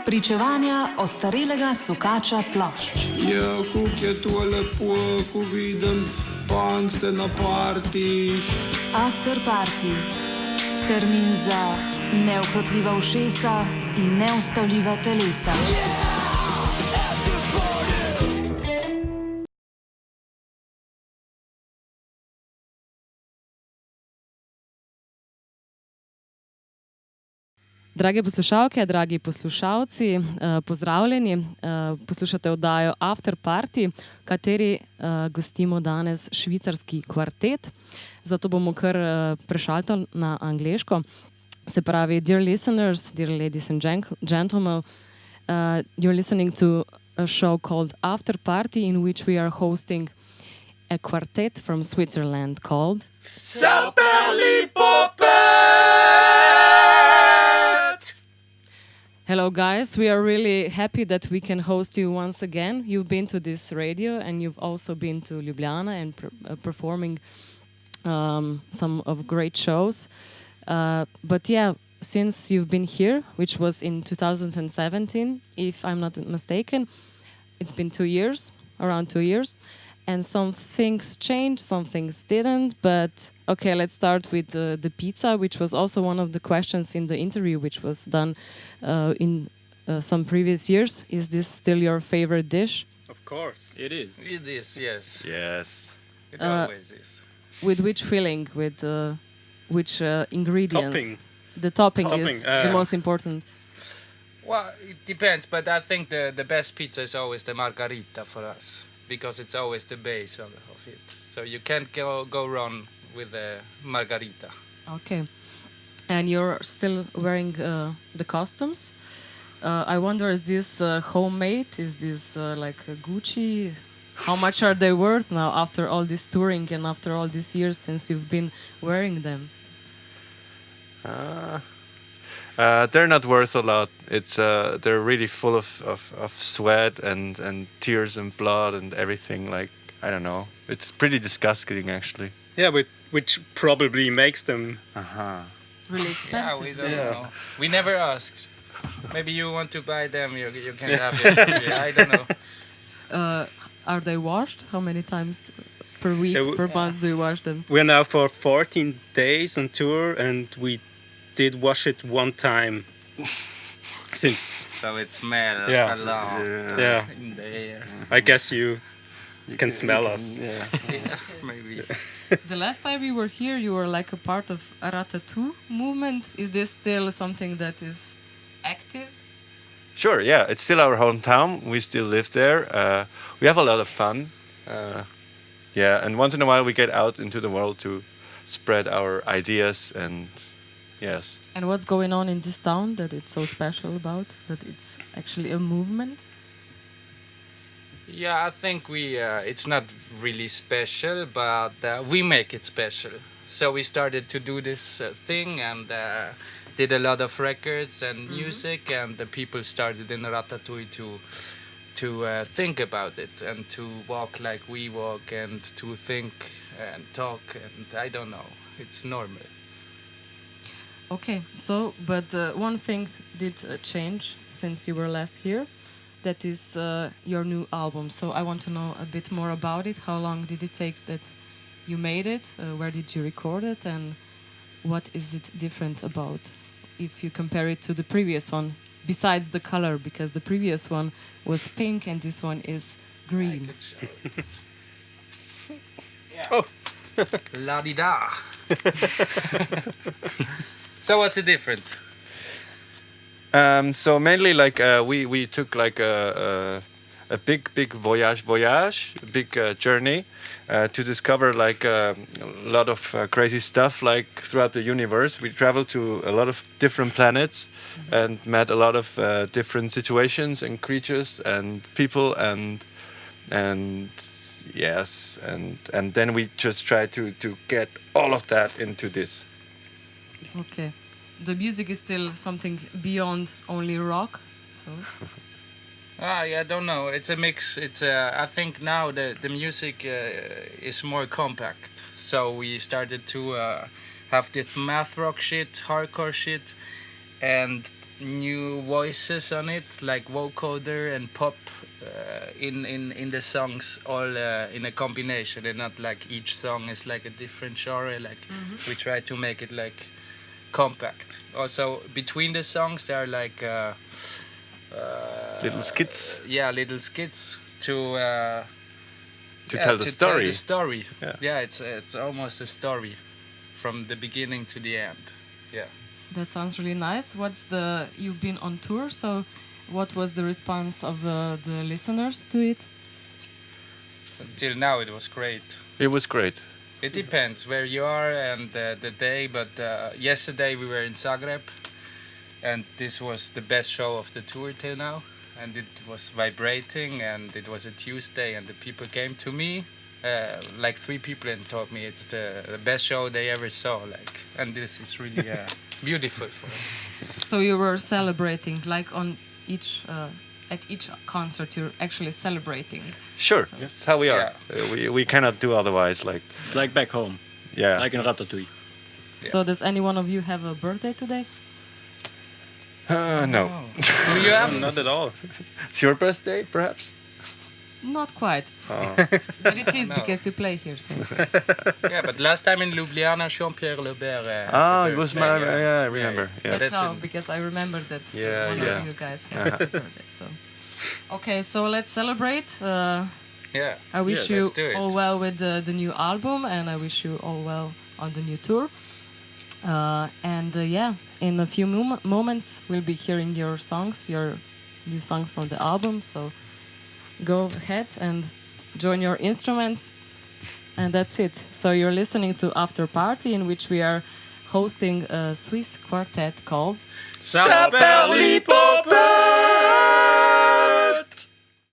Pričevanja ostarelega sukača plošč. Ja, kako je to lepo, ko vidim punkse na partijih. Afterparty. Termin za neukrotljiva ušesa in neustavljiva telesa. Drage poslušalke, dragi poslušalci, pozdravljeni. Poslušate oddajo Afterparty, v kateri gostimo danes švicarski kvartet. Zato bomo kar prešaltali na angleško. Se pravi, dear listeners, dear ladies and gentlemen, you're listening to a show called Afterparty, in which we are hosting a quartet from Switzerland called Zaperlipopette! Hello guys, we are really happy that we can host you once again. You've been to this radio and you've also been to Ljubljana and performing some of great shows. But yeah, since you've been here, which was in 2017, if I'm not mistaken, it's been 2 years, around 2 years. And some things changed, some things didn't. But okay, let's start with the pizza, which was also one of the questions in the interview, which was done in some previous years. Is this still your favorite dish? Of course, it is. It is, yes. Yes. It always is. With which filling? With which ingredients? Topping. The topping is the most important. Well, it depends, but I think the best pizza is always the margarita for us, because it's always the base of it. So you can't go wrong with the margarita. Okay. And you're still wearing the costumes. I wonder, is this homemade? Is this like a Gucci? How much are they worth now after all this touring and after all these years since you've been wearing them? They're not worth a lot. It's they're really full of sweat and tears and blood and everything. Like, I don't know. It's pretty disgusting actually. Yeah, which probably makes them. Really expensive. Yeah, we don't know. We never asked. Maybe you want to buy them, you can have it. Yeah, I don't know. Are they washed? How many times per week, per month do you wash them? We're now for 14 days on tour, and we did wash it one time since. So it smells Yeah. a lot in the air. I guess you can smell us. Yeah. Yeah, maybe. The last time you were here, you were like a part of a Ratatouille movement. Is this still something that is active? Sure. Yeah. It's still our hometown. We still live there. We have a lot of fun. Yeah. And once in a while we get out into the world to spread our ideas and yes. And what's going on in this town that it's so special about? That it's actually a movement? Yeah, I think it's not really special, but we make it special. So we started to do this thing and did a lot of records and music, and the people started in Ratatouille to think about it and to walk like we walk and to think and talk, and I don't know, it's normal. Okay, so, but one thing did change since you were last here. That is your new album. So I want to know a bit more about it. How long did it take that you made it? Where did you record it? And what is it different about if you compare it to the previous one? Besides the color, because the previous one was pink and this one is green. Oh. La-di-da. So what's the difference? So mainly like we took like a big voyage, a big journey to discover like a lot of crazy stuff like throughout the universe. We traveled to a lot of different planets and met a lot of different situations and creatures and people and yes and then we just try to get all of that into this. Okay. The music is still something beyond only rock, so... I don't know. It's a mix. It's I think now the music is more compact. So we started to have this math rock shit, hardcore shit, and new voices on it, like vocoder and pop in the songs, all in a combination, and not like each song is like a different genre. Like we try to make it like compact. Also between the songs there are like Little skits. Yeah, little skits to tell the story. Tell the story. Yeah. It's almost a story from the beginning to the end. Yeah. That sounds really nice. You've been on tour, so what was the response of the listeners to it? Until now it was great. It was great. It depends where you are and the day, but yesterday we were in Zagreb, and this was the best show of the tour till now, and it was vibrating, and it was a Tuesday, and the people came to me, like 3 people, and told me it's the best show they ever saw, like, and this is really beautiful for us. So you were celebrating, like on each at each concert, you're actually celebrating. Sure, So- that's how we are. We cannot do otherwise. Like, It's like back home, yeah. like in Ratatouille. Yeah. So does any one of you have a birthday today? No. Do you have? Not at all. It's your birthday, perhaps? Not quite, Oh. but it is No. because you play here. So. Yeah, but last time in Ljubljana, Jean-Pierre Lebert. It was my. Yeah, I remember. Yeah. That's That's how, it. because I remember that Yeah, one yeah. of you guys had a birthday. So. Okay, so let's celebrate. Yeah. I wish Yes, you let's do it. all well with the new album, and I wish you all well on the new tour. Yeah, in a few moments we'll be hearing your new songs from the album. So go ahead and join your instruments, and that's it. So you're listening to After Party, in which we are hosting a Swiss quartet called Zaperlipopette!